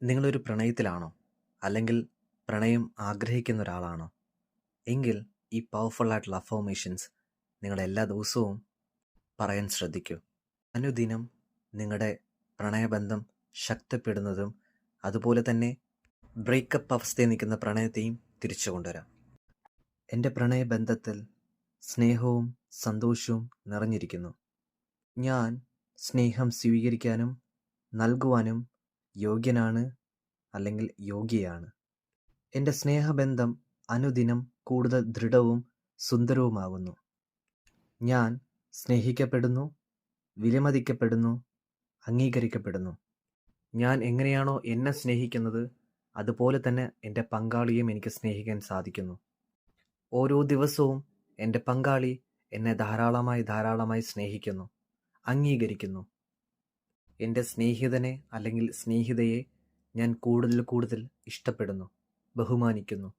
നിങ്ങളൊരു പ്രണയത്തിലാണോ? അല്ലെങ്കിൽ പ്രണയം ആഗ്രഹിക്കുന്ന ഒരാളാണോ? എങ്കിൽ ഈ പവർഫുൾ ആയിട്ടുള്ള അഫർമേഷൻസ് നിങ്ങൾ എല്ലാ ദിവസവും പറയാൻ ശ്രദ്ധിക്കൂ. അനുദിനം നിങ്ങളുടെ പ്രണയബന്ധം ശക്തിപ്പെടുന്നതും അതുപോലെ തന്നെ ബ്രേക്കപ്പ് അവസ്ഥയിൽ നിൽക്കുന്ന പ്രണയത്തെയും തിരിച്ചു കൊണ്ടുവരാം. എൻ്റെ പ്രണയബന്ധത്തിൽ സ്നേഹവും സന്തോഷവും നിറഞ്ഞിരിക്കുന്നു. ഞാൻ സ്നേഹം സ്വീകരിക്കാനും നൽകുവാനും യോഗ്യനാണ്, അല്ലെങ്കിൽ യോഗ്യയാണ്. എൻ്റെ സ്നേഹബന്ധം അനുദിനം കൂടുതൽ ദൃഢവും സുന്ദരവുമാകുന്നു. ഞാൻ സ്നേഹിക്കപ്പെടുന്നു, വിലമതിക്കപ്പെടുന്നു, അംഗീകരിക്കപ്പെടുന്നു. ഞാൻ എങ്ങനെയാണോ എന്നെ സ്നേഹിക്കുന്നത് അതുപോലെ തന്നെ എൻ്റെ പങ്കാളിയെയും എനിക്ക് സ്നേഹിക്കാൻ സാധിക്കുന്നു. ഓരോ ദിവസവും എൻ്റെ പങ്കാളി എന്നെ ധാരാളമായി സ്നേഹിക്കുന്നു, അംഗീകരിക്കുന്നു. എൻ്റെ സ്നേഹിതനെ അല്ലെങ്കിൽ സ്നേഹിതയെ ഞാൻ കൂടുതൽ ഇഷ്ടപ്പെടുന്നു, ബഹുമാനിക്കുന്നു.